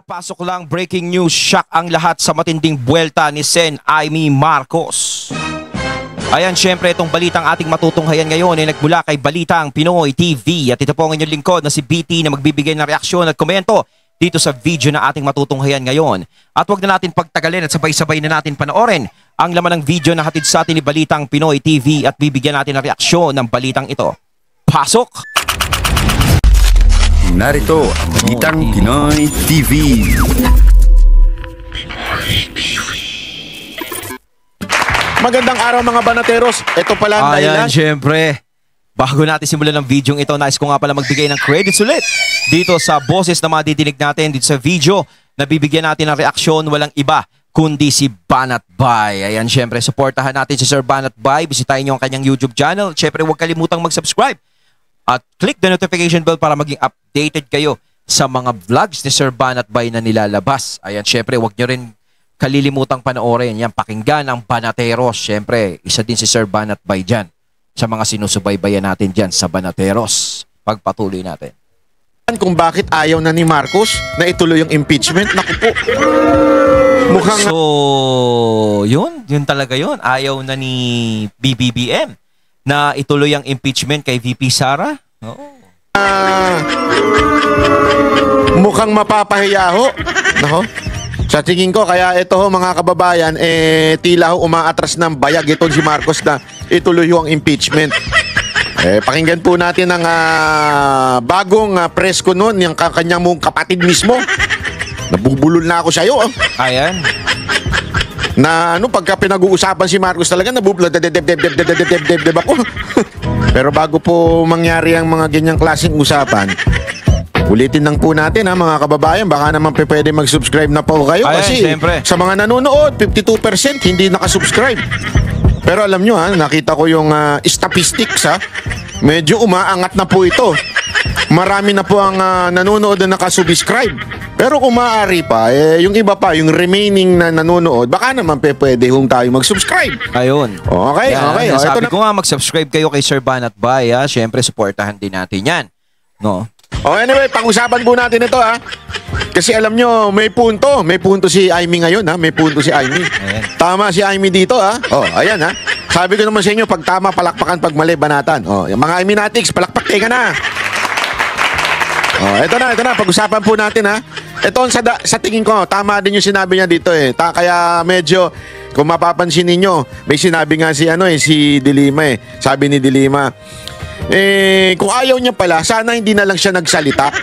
Kakapasok lang, breaking news, shock ang lahat sa matinding buwelta ni Sen Amy Marcos. Ayan, syempre itong balitang ating matutunghayan ngayon ay nagmula kay Balitang Pinoy TV. At ito po ang inyong lingkod na si BT na magbibigay ng reaksyon at komento dito sa video na ating matutunghayan ngayon. At huwag na natin pagtagalin at sabay-sabay na natin panoorin ang laman ng video na hatid sa atin ni Balitang Pinoy TV at bibigyan natin ng reaksyon ng balitang ito. Pasok! Narito ang Balitang Pinoy TV. Magandang araw mga banateros. Ito pala ang dahilan. Ayan, syempre. Bago natin simulan ng video ito, nais ko nga pala magbigay ng credits ulit dito sa boses na madidinig natin dito sa video na bibigyan natin ng reaksyon. Walang iba kundi si Banat Bay. Ayan, syempre, supportahan natin si Sir Banat Bay. Bisitahin niyo ang kanyang YouTube channel. Syempre, huwag kalimutang mag-subscribe at click the notification bell para maging updated kayo sa mga vlogs ni Sir Banat Bay na nilalabas. Ayan, syempre, huwag nyo rin kalilimutang panoorin. Yan, pakinggan ang Banateros. Syempre, isa din si Sir Banat Bay dyan sa mga sinusubaybayan natin dyan sa Banateros. Pagpatuloy natin. Kung bakit ayaw na ni Marcos na ituloy yung impeachment. Naku po. Mukhang... So, yun talaga yun. Ayaw na ni BBBM na ituloy ang impeachment kay VP Sara. Mukhang mapapahiya ho. Nako. Sa tingin ko, kaya ito ho mga kababayan, tila ho umaatras ng bayag ito si Marcos na ituloy ho ang impeachment. Pakinggan po natin ang bagong press ko noon, yung kanyang mong kapatid mismo. Nabubulol na ako sa iyo. Ayan. Na pagka pinag-uusapan si Marcos talaga nabubulol ako. Pero bago po mangyari ang mga ganyang klaseng usapan, ulitin lang po natin mga kababayan, baka naman pwede mag-subscribe na po kayo. Ayan, kasi syempre, sa mga nanonood, 52% hindi nakasubscribe. Pero alam nyo nakita ko yung statistics medyo umaangat na po ito. Marami na po ang nanonood na nakasubscribe. Pero kung maaari pa, yung iba pa, yung remaining na nanonood, baka naman pwede hong tayo mag-subscribe. Ayun. Okay, yan, okay. Sabi ko nga, mag-subscribe kayo kay Sir Banat Bay. Siyempre, supportahan din natin yan. No? Anyway, pag-usapan po natin ito Kasi alam nyo, may punto. May punto si Amy ngayon May punto si Amy. Ayan. Tama si Amy dito ayan Sabi ko naman sa inyo, pag tama, palakpakan, pag mali, banatan. Yung mga Aminatics, palakpak ka na. Ito na. Pag-usapan po natin Ito sa tingin ko, tama din yung sinabi niya dito kaya medyo, kung mapapansin ninyo, may sinabi nga si Dilima Sabi ni Dilima, kung ayaw niya pala, sana hindi na lang siya nagsalita.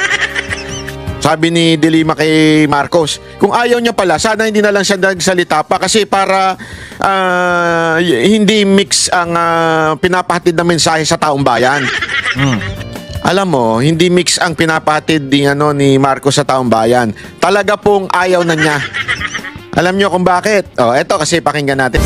Sabi ni Dilima kay Marcos, kung ayaw niya pala, sana hindi na lang siya nagsalita pa kasi para hindi mix ang pinapahatid na mensahe sa taong bayan. Alam mo, hindi mix ang pinapahatid ni Marcos sa taong bayan. Talaga pong ayaw na niya. Alam niyo kung bakit? Eto kasi pakinggan natin.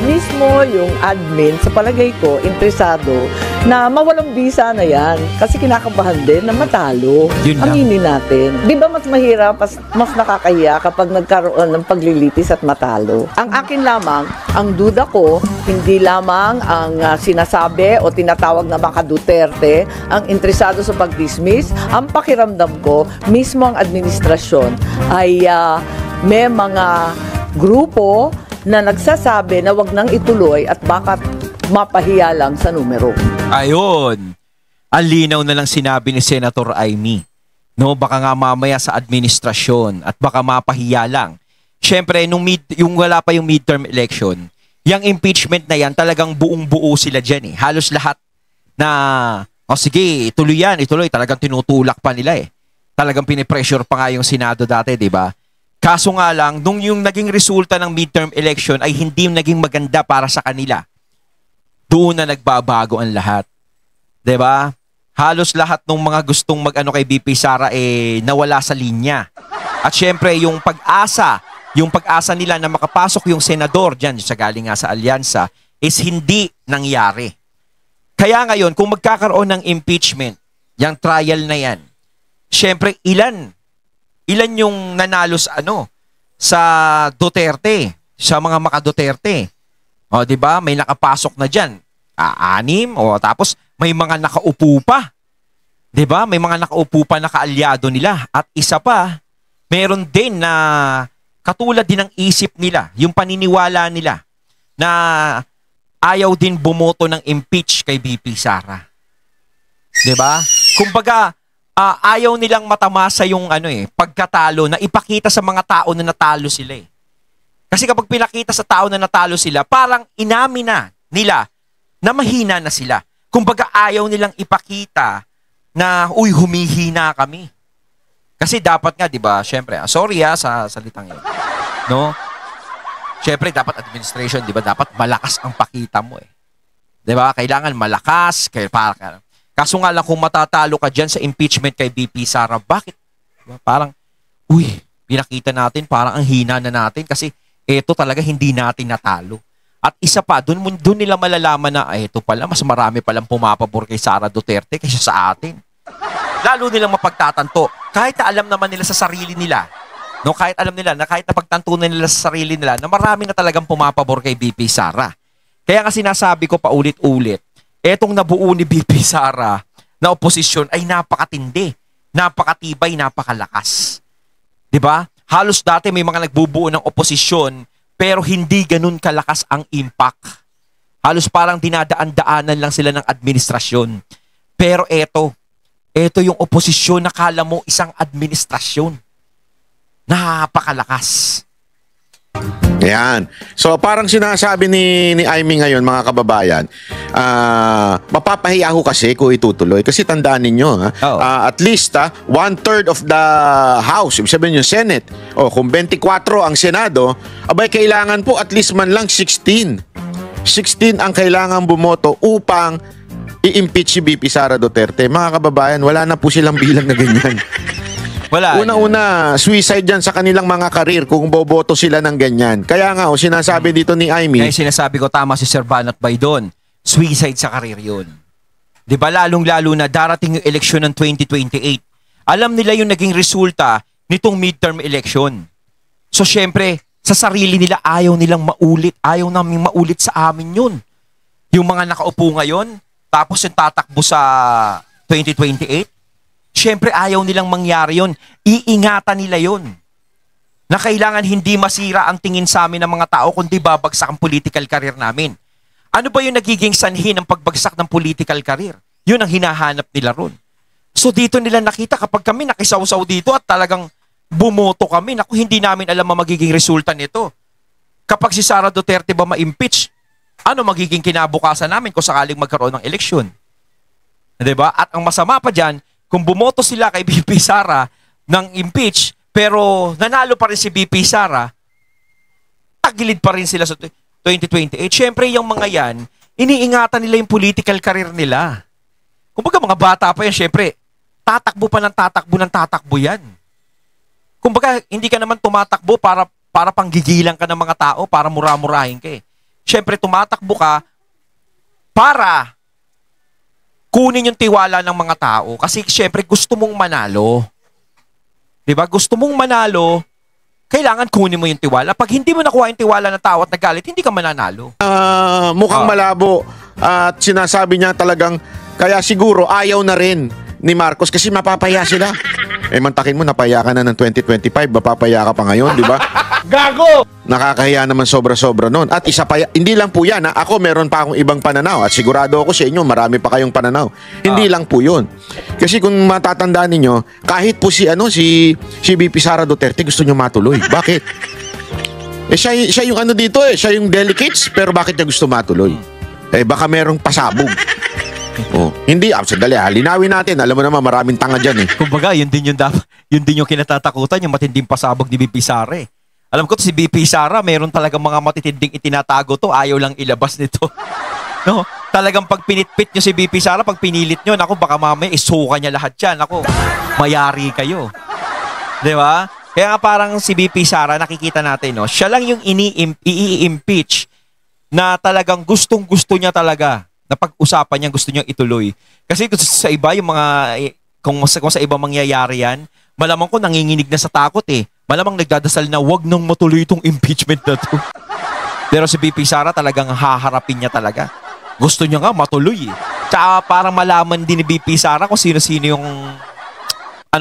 Mismo yung admin, sa palagay ko, interesado na mawalang visa na yan. Kasi kinakabahan din na matalo. Aminin natin. Di ba mas mahirap, mas nakakahiya kapag nagkaroon ng paglilitis at matalo? Ang akin lamang, ang duda ko, hindi lamang ang sinasabi o tinatawag na mga Duterte ang interesado sa pag-dismiss. Ang pakiramdam ko, mismo ang administrasyon ay may mga grupo na nagsasabi na wag nang ituloy at baka mapahiya lang sa numero. Ayun. Ang linaw na lang sinabi ni Senator Amy. No, baka nga mamaya sa administrasyon at baka mapahiya lang. Siyempre, yung wala pa yung midterm election, yung impeachment na yan, talagang buong-buo sila dyan Halos lahat na, sige, ituloy yan, ituloy. Talagang tinutulak pa nila Talagang pinipressure pa nga yung Senado dati, di ba? Kaso nga lang, nung yung naging resulta ng midterm election ay hindi naging maganda para sa kanila, doon na nagbabago ang lahat. 'Di ba? Halos lahat ng mga gustong mag-ano kay BP Sara nawala sa linya. At syempre, yung pag-asa nila na makapasok yung senador diyan sa galing nga sa alyansa is hindi nangyari. Kaya ngayon, kung magkakaroon ng impeachment, yung trial na yan, syempre ilan yung nanalo sa Duterte, sa mga maka-Duterte. 'Di ba? May nakapasok na diyan. 6 tapos may mga nakaupo pa. 'Di ba? May mga nakaupo pa na kaalyado nila at isa pa meron din na katulad din ng isip nila, yung paniniwala nila na ayaw din bumoto ng impeach kay BP Sara. 'Di ba? Kumbaga, ayaw nilang matamasa yung pagkatalo na ipakita sa mga tao na natalo sila eh. Kasi kapag pinakita sa tao na natalo sila, parang inamin na nila na mahina na sila. Kumbaga ayaw nilang ipakita na humihina kami. Kasi dapat nga, 'di ba? Syempre, sorry sa salitang 'yon. No? Syempre dapat administration, 'di ba? Dapat malakas ang pakita mo eh. 'Di ba? Kailangan malakas, kaso nga lang kung matatalo ka diyan sa impeachment kay BP Sara, bakit? Diba? Parang pinakita natin parang ang hina na natin kasi eto talaga hindi natin natalo. At isa pa, doon nila malalaman na eto pala mas marami palang pumapabor kay Sara Duterte kaysa sa atin. Lalo nilang mapagtatanto kahit na alam naman nila sa sarili nila. No, kahit alam nila na kahit napagtantunan nila sa sarili nila na marami na talagang pumapabor kay BP Sara. Kaya nga sinasabi ko paulit-ulit, etong nabuo ni BP Sara na oposisyon ay napakatindi, napakatibay, napakalakas. 'Di ba? Halos dati may mga nagbubuo ng oposisyon pero hindi ganun kalakas ang impact. Halos parang dinadaan-daanan lang sila ng administrasyon. Pero eto yung oposisyon na kala mo isang administrasyon. Napakalakas. Yan. So parang sinasabi ni Aimee ngayon, mga kababayan, mapapahiya ho kasi kung itutuloy. Kasi tandaan ninyo, at least 1/3 of the House, ibig sabihin yung Senate, kung 24 ang Senado, abay kailangan po at least man lang 16 ang kailangan bumoto upang i-impeach si BP Sara Duterte. Mga kababayan, wala na po silang bilang na ganyan. Wala. Una-una, suicide yan sa kanilang mga karir kung boboto sila ng ganyan. Kaya nga, sinasabi dito ni Aimee. Kaya sinasabi ko, tama si Sir Banat Bay doon. Suicide sa karir yun. Di ba lalong-lalo na darating yung eleksyon ng 2028. Alam nila yung naging resulta nitong midterm election. So syempre, sa sarili nila ayaw nilang maulit. Ayaw namin maulit sa amin yun. Yung mga nakaupo ngayon, tapos yung tatakbo sa 2028, syempre ayaw nilang mangyari yun. Iingatan nila yun. Na kailangan hindi masira ang tingin sa amin ng mga tao kundi babagsak ang political career namin. Ano ba yung nagiging sanhi ng pagbagsak ng political career? Yun ang hinahanap nila ron. So dito nila nakita kapag kami nakisawsaw dito at talagang bumoto kami, naku, hindi namin alam ang magiging resulta nito. Kapag si Sara Duterte ba ma-impeach, ano magiging kinabukasan namin kung sakaling magkaroon ng eleksyon? Diba? At ang masama pa dyan, kung bumoto sila kay BP Sara ng impeach, pero nanalo pa rin si BP Sara, tagilid pa rin sila sa 2028. Siyempre, yung mga yan, iniingatan nila yung political career nila. Kumbaga mga bata pa yan, siyempre, tatakbo pa ng tatakbo yan. Kumbaga, hindi ka naman tumatakbo para panggigilan ka ng mga tao, para mura-murahin ka eh. Siyempre, tumatakbo ka para kunin yung tiwala ng mga tao kasi syempre gusto mong manalo. 'Di ba? Gusto mong manalo, kailangan kunin mo yung tiwala. Pag hindi mo nakuha yung tiwala ng tao at nagalit, hindi ka mananalo. Mukhang malabo at sinasabi niya talagang kaya siguro ayaw na rin ni Marcos kasi mapapaya sila. Mantakin mo, napaya ka na ng 2025, mapapaya ka pa ngayon, di ba? Gago! Nakakahiya naman sobra-sobra nun. At isa pa, hindi lang po yan. Ako meron pa akong ibang pananaw. At sigurado ako sa inyo, marami pa kayong pananaw. Hindi lang po yun. Kasi kung matatandaan ninyo, kahit po si BP Sara Duterte gusto nyo matuloy. Bakit? Siya yung dito siya yung delegates, pero bakit niya gusto matuloy? Baka merong pasabog. Hindi, sandali linawin natin. Alam mo naman, maraming tanga dyan eh. Kumbaga, yun din yung kinatatakutan, yung matinding pasabog ni BP Sara eh. Alam ko si BP Sara, meron talagang mga matitinding itinatago to, ayaw lang ilabas nito. No? Talagang pag pinitpit nyo si BP Sara, pag pinilit nyo, naku, baka mamaya isuka niya lahat yan. Naku, mayari kayo. Di ba? Kaya nga parang si BP Sara, nakikita natin, no? Siya lang yung i-impeach na talagang gustong-gusto niya talaga na pag-usapan niya, gusto niya ituloy. Kasi sa iba, yung mga, kung sa iba mangyayari yan, malamang ko nanginginig na sa takot eh. Malamang nagdadasal na wag nang matuloy itong impeachment na to. Pero si BP Sara talagang haharapin niya talaga. Gusto niya nga matuloy eh. Tsaka parang malaman din ni BP Sara kung sino-sino yung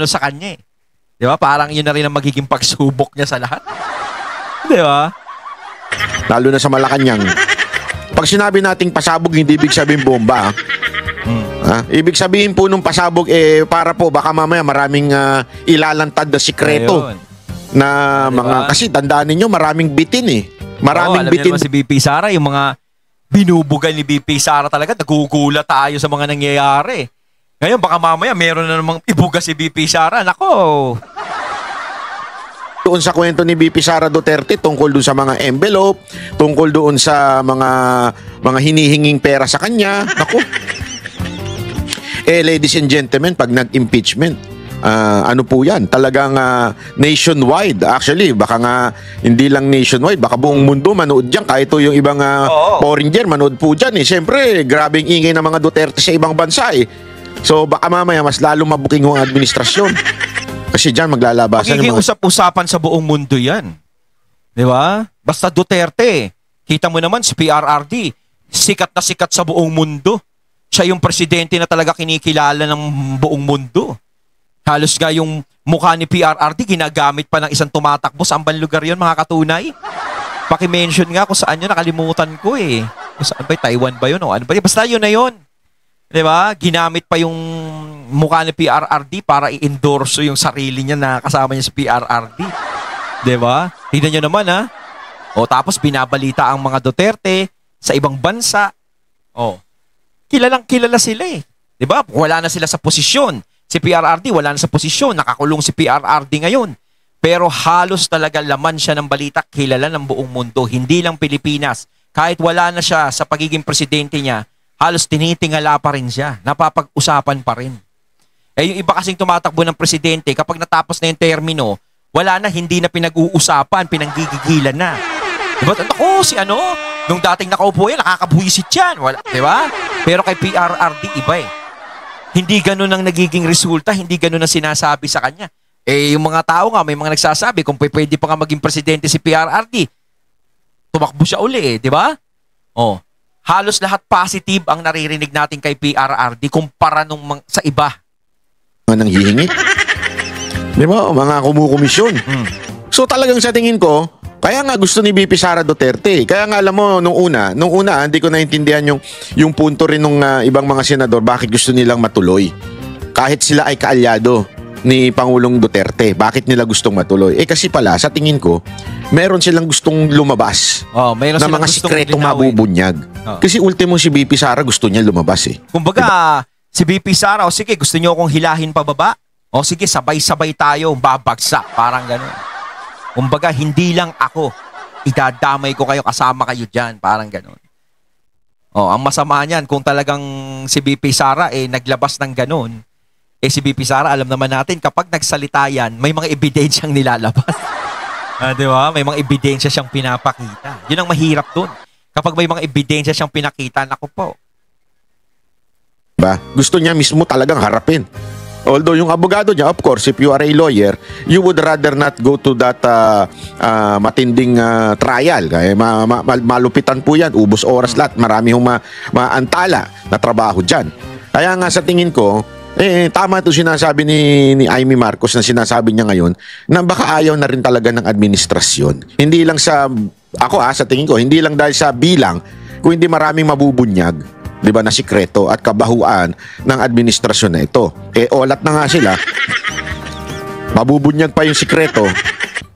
sa kanya eh. Di ba? Parang yun na rin ang magiging pagsubok niya sa lahat. Di ba? Lalo na sa Malacanang. Pag sinabi nating pasabog, hindi ibig sabihin bomba. Ibig sabihin po nung pasabog, para po, baka mamaya maraming ilalantad na sikreto. Ayun. Na Diba? mga, kasi tandaan ninyo, maraming bitin eh. Maraming alam bitin. niyo naman si BP Sara, yung mga binubugal ni BP Sara talaga, nagugulat tayo sa mga nangyayari. Ngayon, baka mamaya meron na namang ibuga si BP Sara. Nako! Doon sa kwento ni BP Sara Duterte tungkol doon sa mga envelope, tungkol doon sa mga hinihinging pera sa kanya. Nako. Ladies and gentlemen, pag nag-impeachment, ano po yan? Talagang nationwide. Actually, baka nga hindi lang nationwide, baka buong mundo manood dyan. Kahit to yung ibang foreigner, manood po dyan eh. Siyempre, grabing ingay ng mga Duterte sa ibang bansa eh. So baka mamaya mas lalo mabuking ang administrasyon. Kasi dyan maglalabasan Magiging ng mga... usap-usapan sa buong mundo yan. Di ba? Basta Duterte. Kita mo naman si PRRD. Sikat na sikat sa buong mundo. Siya yung presidente na talaga kinikilala ng buong mundo. Halos nga yung mukha ni PRRD ginagamit pa ng isang tumatakbo sa ambang lugar yun, mga katunay. Paki-mention nga kung saan yun, nakalimutan ko eh. Kung saan ba, Taiwan ba yun o ano ba? Basta yun na yun. Diba? Ginamit pa yung mukha ni PRRD para i-endorso yung sarili niya na kasama niya sa PRRD. Diba? Tignan nyo naman ha. O tapos binabalita ang mga Duterte sa ibang bansa. O, kilalang kilala sila eh. Diba? Wala na sila sa posisyon. Si PRRD wala na sa posisyon. Nakakulong si PRRD ngayon. Pero halos talaga laman siya ng balita, kilala ng buong mundo. Hindi lang Pilipinas. Kahit wala na siya sa pagiging presidente niya, halos tinitingala pa rin siya. Napapag-usapan pa rin. Yung iba kasing tumatakbo ng presidente, kapag natapos na yung termino, wala na, hindi na pinag-uusapan, pinanggigigilan na. Diba? Ako, si ano, nung dating nakaupo yan, nakakabuhisit yan. Wala, diba? Pero kay PRRD, iba eh. Hindi ganun ang nagiging resulta, hindi ganun ang sinasabi sa kanya. Yung mga tao nga, may mga nagsasabi, kung pwede pa nga maging presidente si PRRD, tumakbo siya uli eh, diba? Halos lahat positive ang naririnig natin kay PRRD kumpara nung sa iba. Nang hihingi. Di ba? Mga kumukomisyon. So talagang sa tingin ko, kaya nga gusto ni BP Sara Duterte. Kaya nga alam mo, nung una, hindi ko naintindihan yung punto rin ng ibang mga senador, bakit gusto nilang matuloy. Kahit sila ay kaalyado ni Pangulong Duterte, bakit nila gustong matuloy? Kasi pala, sa tingin ko, meron silang gustong lumabas na mga sikretong mabubunyag. Kasi ultimo si BP Sara gusto niya lumabas eh. Kumbaga, diba? Si BP Sara, o sige, gusto niyo akong hilahin pababa? O sige, sabay-sabay tayo, babagsak. Parang gano'n. Kumbaga, hindi lang ako. Idadamay ko kayo, kasama kayo dyan. Parang gano'n. Ang masama niyan, kung talagang si BP Sara naglabas ng gano'n, si BP Sara, alam naman natin, kapag nagsalita yan, may mga ebidensyang nilalabas. Di ba? May mga ebidensya siyang pinapakita. Yun ang mahirap dun. Kapag may mga ebidensya siyang pinakita, naku po. Diba? Gusto niya mismo talagang harapin. Although yung abogado niya, of course, if you are a lawyer, you would rather not go to that matinding trial. Kaya malupitan po yan, ubos oras lahat, marami hong maantala na trabaho dyan. Kaya nga sa tingin ko, tama ito sinasabi ni Amy Marcos na sinasabi niya ngayon na baka ayaw na rin talaga ng administrasyon. Hindi lang sa tingin ko, hindi lang dahil sa bilang, kung hindi maraming mabubunyag, di ba, na sikreto at kabahuan ng administrasyon na ito. Olat na nga sila, mabubunyag pa yung sikreto,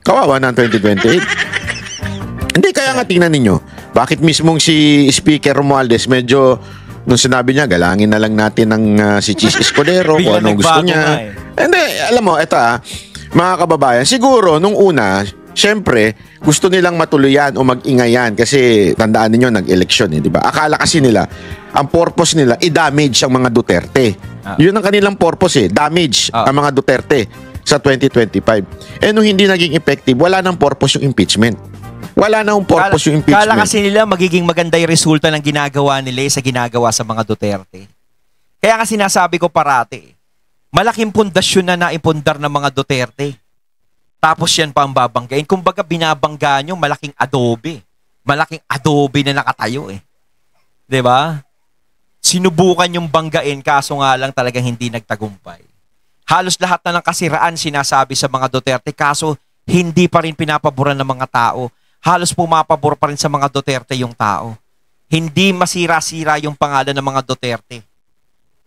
kawawa na ang 2028. Hindi, kaya nga tingnan ninyo, bakit mismong si Speaker Romualdez medyo nung sinabi niya, galangin na lang natin ng si Chis Escudero kung anong gusto niya. Hindi, alam mo, eto mga kababayan, siguro nung una, syempre, gusto nilang matuluyan o mag-ingayan kasi tandaan niyo nag-eleksyon di ba? Akala kasi nila, ang purpose nila, i-damage ang mga Duterte. Yun ang kanilang purpose damage ang mga Duterte sa 2025. Nung hindi naging effective, wala nang purpose yung impeachment. Wala na yung purpose yung impeachment. Kala kasi nila magiging maganda yung resulta ng ginagawa nila sa ginagawa sa mga Duterte. Kaya nga sinasabi ko parati, malaking pundasyon na naipundar ng mga Duterte. Tapos yan pa ang babanggain. Kumbaga binabangga nyo, malaking adobe. Malaking adobe na nakatayo Diba? Sinubukan yung banggain, kaso nga lang talagang hindi nagtagumpay. Halos lahat na ng kasiraan sinasabi sa mga Duterte, kaso hindi pa rin pinapaboran ng mga tao. Halos pumapabor pa rin sa mga Duterte yung tao. Hindi masira-sira yung pangalan ng mga Duterte.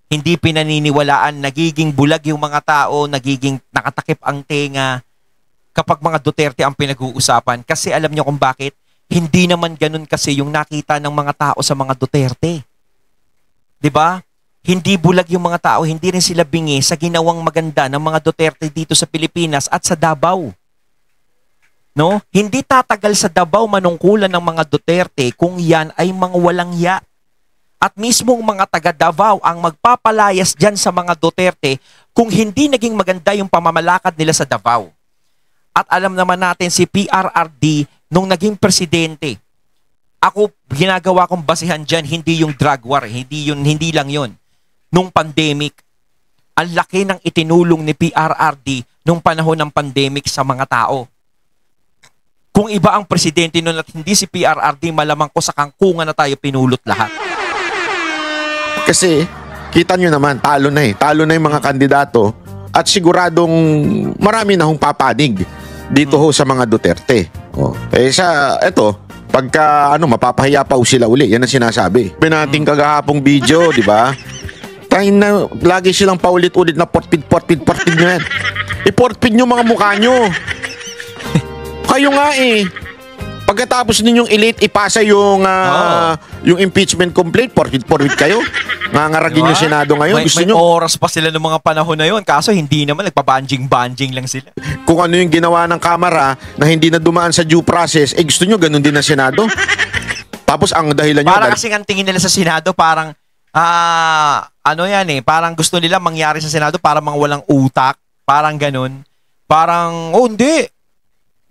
Hindi pinaniniwalaan, nagiging bulag yung mga tao, nagiging nakatakip ang tenga kapag mga Duterte ang pinag-uusapan. Kasi alam niyo kung bakit? Hindi naman ganun kasi yung nakita ng mga tao sa mga Duterte. 'Di ba? Hindi bulag yung mga tao, hindi rin sila bingi sa ginawang maganda ng mga Duterte dito sa Pilipinas at sa Davao. No? Hindi tatagal sa Davao manungkulan ng mga Duterte kung yan ay mga walang ya. At mismong mga taga Davao ang magpapalayas dyan sa mga Duterte kung hindi naging maganda yung pamamalakad nila sa Davao. At alam naman natin si PRRD nung naging presidente. Ako, ginagawa kong basihan dyan, hindi yung drug war, hindi lang yun. Nung pandemic, ang laki ng itinulong ni PRRD nung panahon ng pandemic sa mga tao. Kung iba ang presidente noon at hindi si PRRD, malamang ko sa kangkungan na tayo pinulot lahat. Kasi, kita nyo naman, talo na eh. Talo na yung mga kandidato at siguradong marami na hong papanig dito ho sa mga Duterte. Eto, pagka mapapahiya pa ho sila uli, yan ang sinasabi. Pinating kagahapong video, di ba? Tayo na, lagi silang paulit-ulit na portpid nyo yan. I-portpid nyo mga mukha nyo. Kayo nga eh. Pagkatapos ninyong ipasa yung impeachment complaint, portpid kayo. Ngangaragin yung Senado ngayon. May oras pa sila ng mga panahon na yun. Kaso hindi naman, nagpabanjing-banjing lang sila. Kung ano yung ginawa ng Kamara na hindi na dumaan sa due process, gusto nyo ganun din na Senado? Tapos ang dahilan nyo... Parang kasing ang tingin nila sa Senado, parang... parang gusto nila mangyari sa Senado para mga walang utak, parang ganun. Parang, hindi.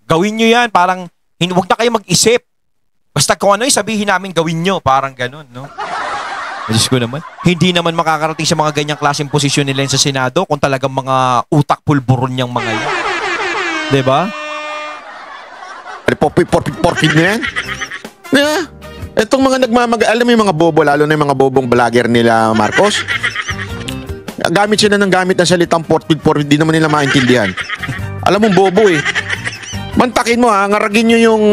Gawin nyo yan, parang, huwag na kayo mag-isip. Basta kung ano yung sabihin namin, gawin nyo, parang ganun, no? Diyos ko naman. Hindi naman makakarating sa mga ganyang klaseng posisyon nila sa Senado kung talagang mga utak pulburon niyang mga yan. Diba? Porpid na yan? Yeah. Itong mga alam mo yung mga bobo, lalo na yung mga bobong vlogger nila Marcos, gamit sila ng gamit ng salitang porpid, di naman nila maintindihan. Alam mo, bobo eh. Mantakin mo ngaragin nyo yung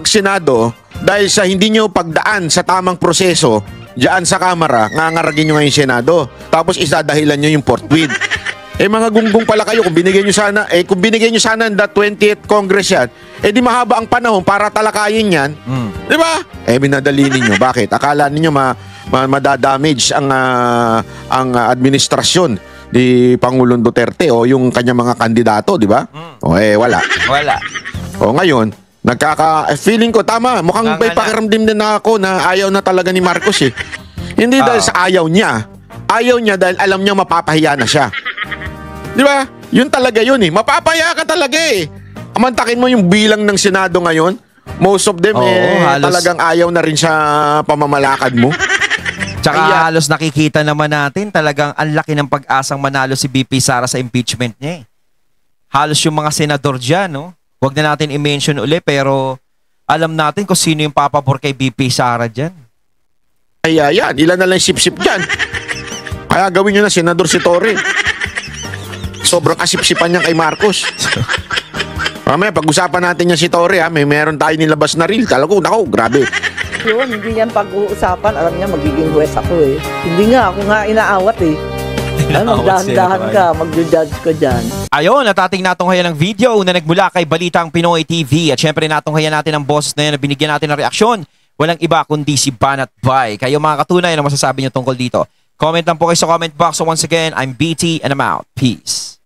Senado dahil sa hindi nyo pagdaan sa tamang proseso diyan sa Kamara, ngangaragin nyo ngayon yung Senado. Tapos isadahilan nyo yung portweed. Mga gunggong pala kayo, kung binigay nyo sana ng 20th Congress yan, di mahaba ang panahon para talakayin yan. Di ba? Binadali ninyo. Bakit? Akala ninyo madadamage ang administrasyon ni Pangulong Duterte o yung kanyang mga kandidato, di ba? Wala. Ngayon, feeling ko, tama, mukhang may pakiramdam din na ako na ayaw na talaga ni Marcos eh. Hindi dahil sa ayaw niya. Ayaw niya dahil alam niya mapapahiya na siya. Di ba? Yun talaga yun eh. Mapapahiya ka talaga eh. Amantakin mo yung bilang ng Senado ngayon. Most of them talagang ayaw na rin sa pamamalakad mo. Tsaka halos nakikita naman natin talagang ang laki ng pag-asang manalo si BP Sara sa impeachment niya eh. Halos yung mga senador dyan, no? Huwag na natin i-mention uli pero alam natin kung sino yung papabor kay BP Sara dyan. Kaya yan, ilan na lang sip-sip dyan. Kaya gawin nyo na senador si Torre. Sobrang kasip-sipan niya kay Marcos. Mamaya, pag-usapan natin niya si Torre, meron tayo nilabas na reel. Kala ko, grabe. Yun, hindi yan pag-uusapan. Alam niya, magiging huwes ako eh. Hindi nga, ako nga inaawat eh. Dahan-dahan ka, mag-judge ko dyan. Ayun, natating natunghayan ng video na nagmula kay Balitang Pinoy TV. At syempre natunghayan natin ang boses na yan na binigyan natin ng reaksyon. Walang iba kundi si Banat Bay. Kayo mga katunay na masasabi niyo tungkol dito. Comment lang po kayo sa comment box. So once again, I'm BT and I'm out. Peace.